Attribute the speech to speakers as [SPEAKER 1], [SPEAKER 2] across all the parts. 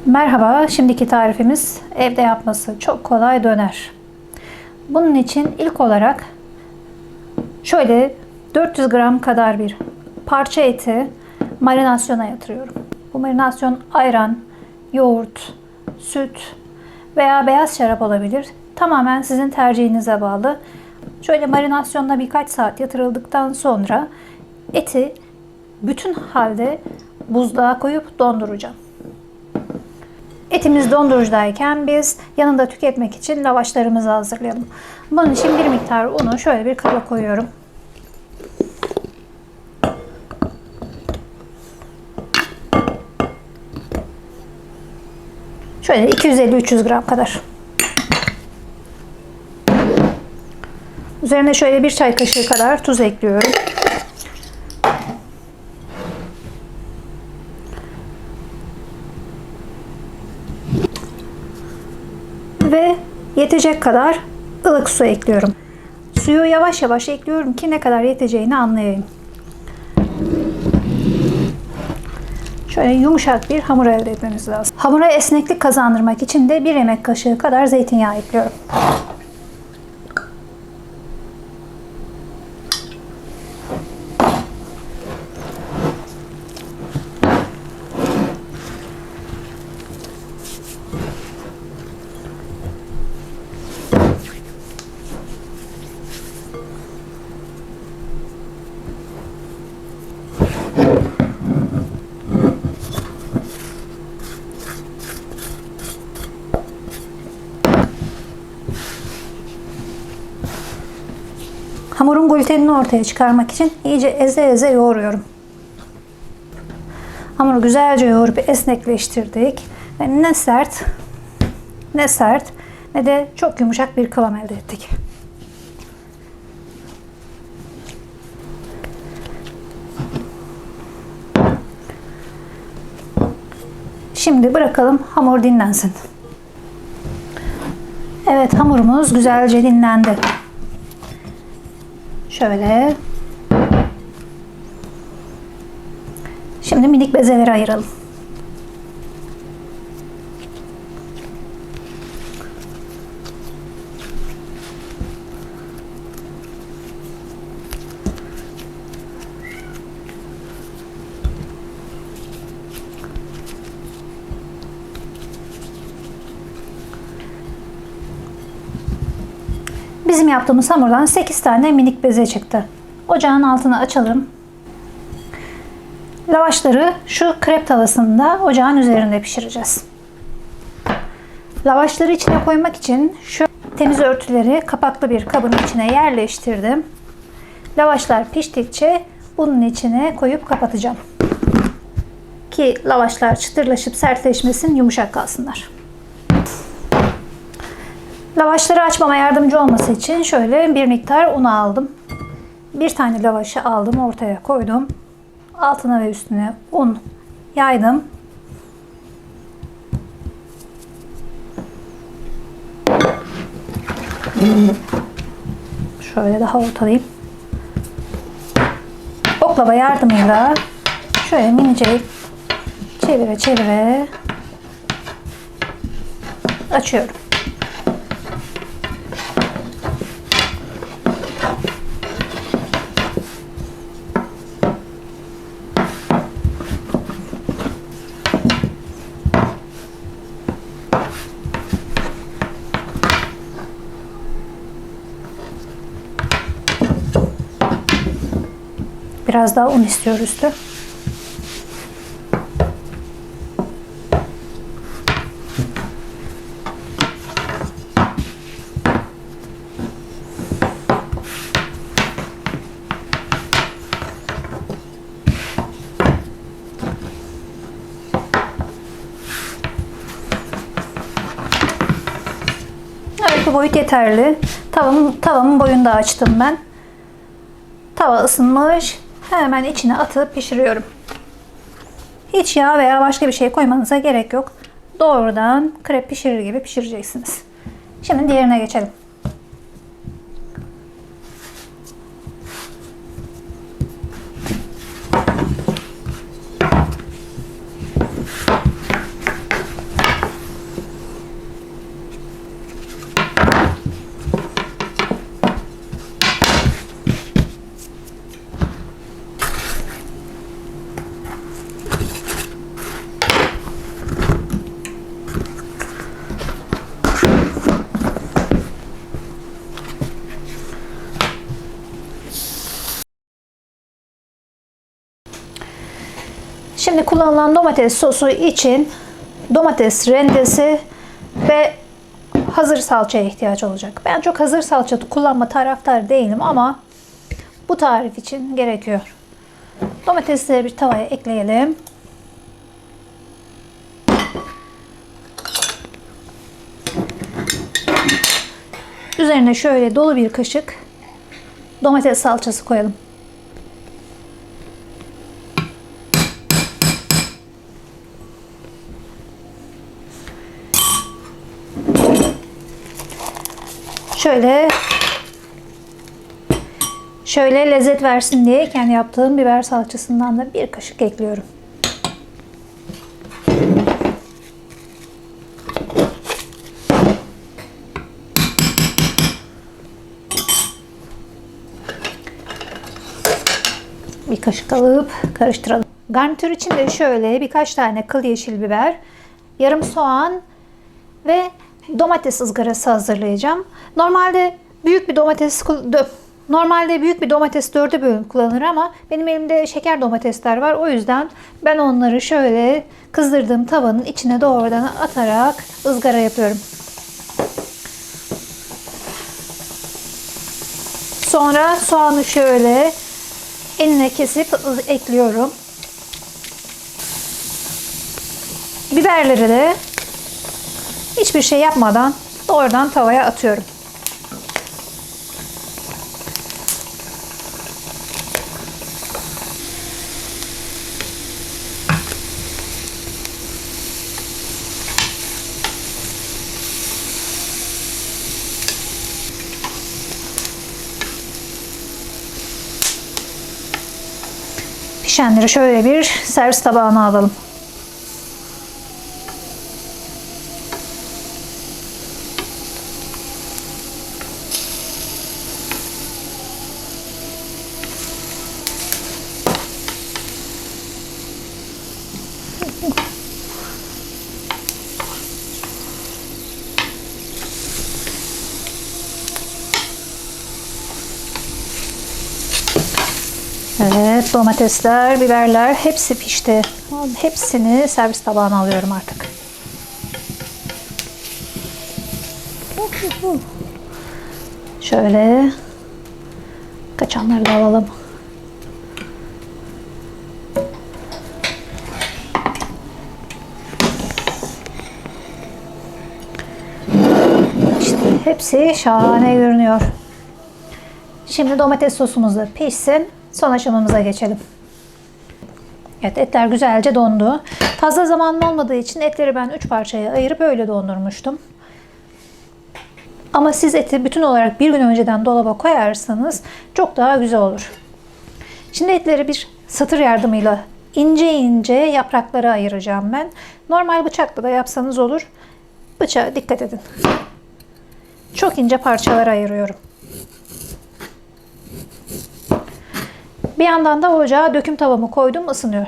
[SPEAKER 1] Merhaba, şimdiki tarifimiz evde yapması çok kolay döner. Bunun için ilk olarak şöyle 400 gram kadar bir parça eti marinasyona yatırıyorum. Bu marinasyon ayran, yoğurt, süt veya beyaz şarap olabilir. Tamamen sizin tercihinize bağlı. Şöyle marinasyonda birkaç saat yatırıldıktan sonra eti bütün halde buzluğa koyup donduracağım. Etimiz dondurucudayken biz yanında tüketmek için lavaşlarımızı hazırlayalım. Bunun için bir miktar unu şöyle bir kaba koyuyorum. Şöyle 250-300 gram kadar. Üzerine şöyle bir çay kaşığı kadar tuz ekliyorum. Ve yetecek kadar ılık su ekliyorum. Suyu yavaş yavaş ekliyorum ki ne kadar yeteceğini anlayayım. Şöyle yumuşak bir hamur elde etmemiz lazım. Hamura esneklik kazandırmak için de 1 yemek kaşığı kadar zeytinyağı ekliyorum. Hamurun glutenini ortaya çıkarmak için iyice eze eze yoğuruyorum. Hamuru güzelce yoğurup esnekleştirdik. Ve ne sert ne de çok yumuşak bir kıvam elde ettik. Şimdi bırakalım hamur dinlensin. Evet, hamurumuz güzelce dinlendi. Şöyle. Şimdi minik bezelere ayıralım. Bizim yaptığımız hamurdan 8 tane minik beze çıktı. Ocağın altını açalım. Lavaşları şu krep tavasında ocağın üzerinde pişireceğiz. Lavaşları içine koymak için şu temiz örtüleri kapaklı bir kabın içine yerleştirdim. Lavaşlar piştikçe bunun içine koyup kapatacağım. Ki lavaşlar çıtırlaşıp sertleşmesin, yumuşak kalsınlar. Lavaşları açmama yardımcı olması için şöyle bir miktar un aldım. Bir tane lavaşı aldım, ortaya koydum. Altına ve üstüne un yaydım. Şöyle daha ortalayayım. Oklava yardımıyla şöyle minicik çevire çevire açıyorum. Biraz daha un istiyor üstü. Evet, bu boyut yeterli. Tavamın boyunu da açtım ben. Tava ısınmış. Hemen içine atıp pişiriyorum. Hiç yağ veya başka bir şey koymanıza gerek yok. Doğrudan krep pişirir gibi pişireceksiniz. Şimdi diğerine geçelim. kullanılan domates sosu için domates rendesi ve hazır salçaya ihtiyaç olacak. Ben çok hazır salça kullanma taraftarı değilim ama bu tarif için gerekiyor. Domatesleri bir tavaya ekleyelim. Üzerine şöyle dolu bir kaşık domates salçası koyalım. Şöyle lezzet versin diye kendi yaptığım biber salçasından da bir kaşık ekliyorum. Bir kaşık alıp karıştıralım. Garnitür için de şöyle birkaç tane kıl yeşil biber, yarım soğan ve domates ızgarası hazırlayacağım. Normalde büyük bir domates dörde bölünüp kullanılır ama benim elimde şeker domatesler var. O yüzden ben onları şöyle kızdırdığım tavanın içine doğrudan atarak ızgara yapıyorum. Sonra soğanı şöyle enine kesip ekliyorum. Biberleri de hiçbir şey yapmadan doğrudan tavaya atıyorum. Pişenleri şöyle bir servis tabağına alalım. Evet, domatesler, biberler hepsi pişti. Hepsini servis tabağına alıyorum artık. Şöyle kaçanları da alalım. İşte hepsi şahane görünüyor. Şimdi domates sosumuz da pişsin. Son aşamamıza geçelim. Evet, etler güzelce dondu. Fazla zamanım olmadığı için etleri ben 3 parçaya ayırıp öyle dondurmuştum. Ama siz eti bütün olarak bir gün önceden dolaba koyarsanız çok daha güzel olur. Şimdi etleri bir satır yardımıyla ince ince yapraklara ayıracağım ben. Normal bıçakla da yapsanız olur. Bıçağa dikkat edin. Çok ince parçalara ayırıyorum. Bir yandan da ocağa döküm tavamı koydum, ısınıyor.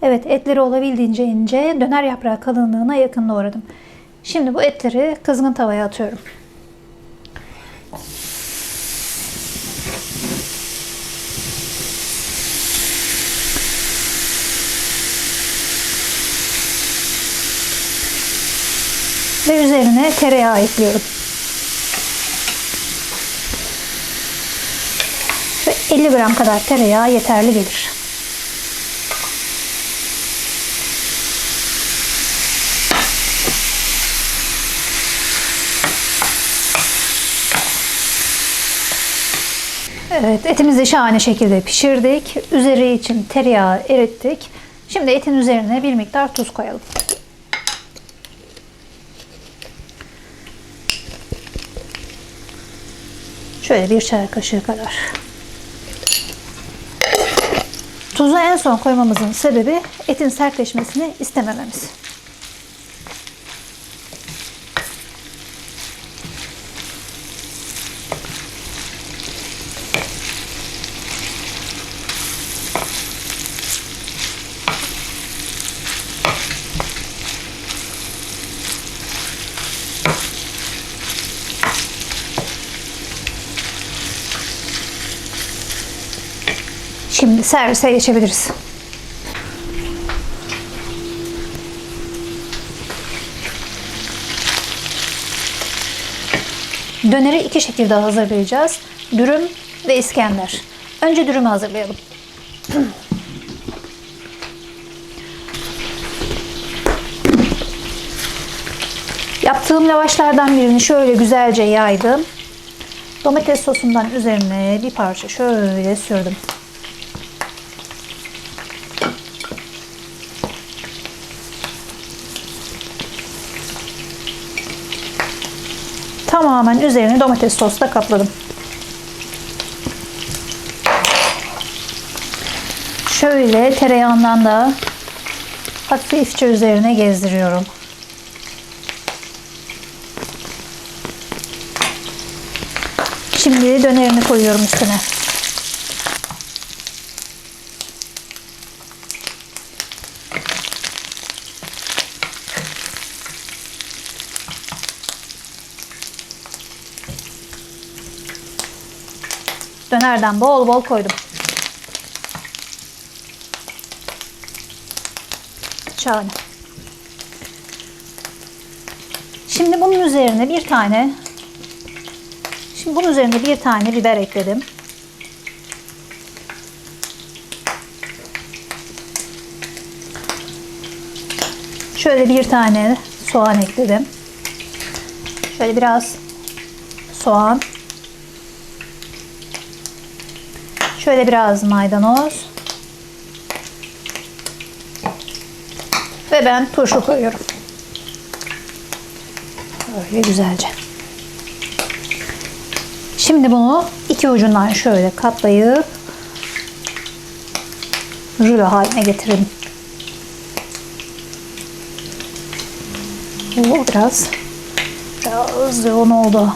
[SPEAKER 1] Evet, etleri olabildiğince ince, döner yaprağı kalınlığına yakın doğradım. Şimdi bu etleri kızgın tavaya atıyorum. Ve üzerine tereyağı ekliyorum. Ve 50 gram kadar tereyağı yeterli gelir. Evet, etimizi şahane şekilde pişirdik. Üzeri için tereyağı erittik. Şimdi etin üzerine bir miktar tuz koyalım. Şöyle bir çay kaşığı kadar. Tuzu en son koymamızın sebebi etin sertleşmesini istemememiz. Şimdi servise geçebiliriz. Döneri iki şekilde hazırlayacağız. Dürüm ve İskender. Önce dürümü hazırlayalım. Yaptığım lavaşlardan birini şöyle güzelce yaydım. Domates sosundan üzerine bir parça şöyle sürdüm. Tamamen üzerini domates sosla kapladım. Şöyle tereyağından da hafifçe üzerine gezdiriyorum. Şimdi dönerini koyuyorum üstüne. Dönerden bol bol koydum. Şahane. Şimdi bunun üzerine bir tane biber ekledim. Şöyle bir tane soğan ekledim. Şöyle biraz soğan. Şöyle biraz maydanoz. Ve ben turşu koyuyorum. Böyle güzelce. Şimdi bunu iki ucundan şöyle katlayıp rulo haline getirelim. Bu biraz yoğun oldu.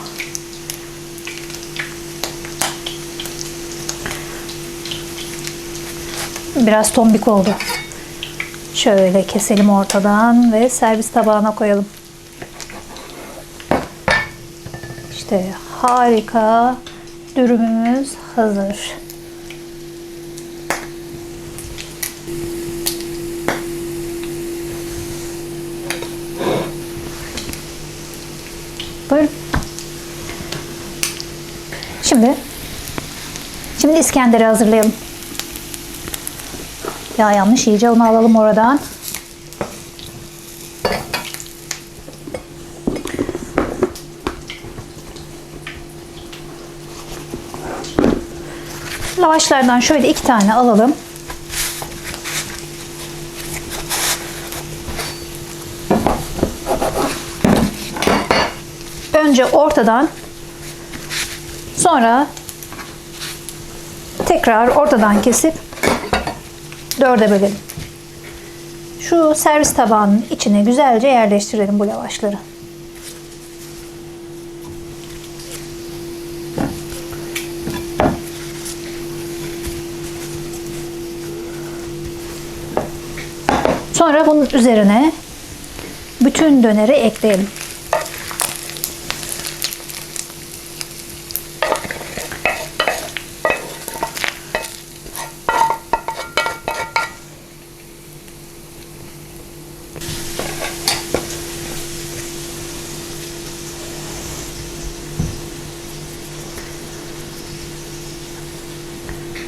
[SPEAKER 1] Biraz tombik oldu. Şöyle keselim ortadan ve servis tabağına koyalım. İşte harika dürümümüz hazır. Buyurun. Şimdi İskender'i hazırlayalım. Ya yanlış, iyice onu alalım oradan. Lavaşlardan şöyle iki tane alalım. Önce ortadan, sonra tekrar ortadan kesip dörde bölelim. Şu servis tabağının içine güzelce yerleştirelim bu lavaşları. Sonra bunun üzerine bütün döneri ekleyelim.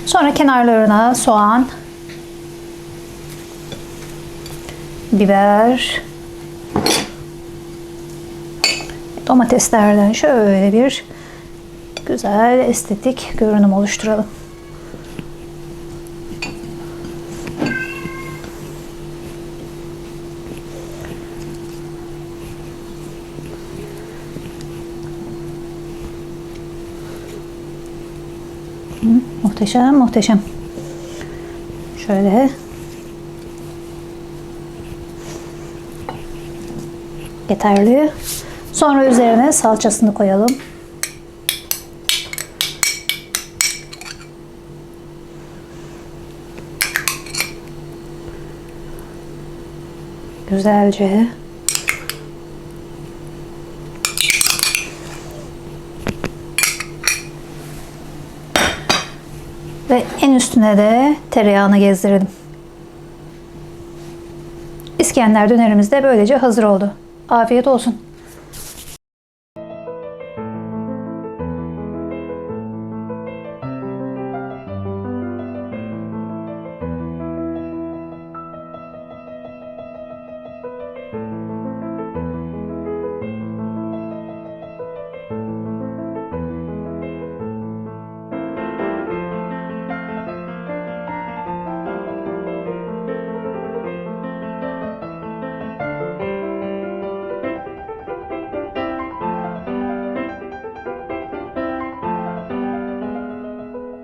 [SPEAKER 1] Sonra kenarlarına soğan, biber, domateslerden şöyle bir güzel estetik görünüm oluşturalım. Muhteşem, muhteşem. Şöyle yeterli. Sonra üzerine salçasını koyalım. Güzelce. Ve en En üstüne de tereyağını gezdirelim. İskender dönerimiz de böylece hazır oldu. Afiyet olsun.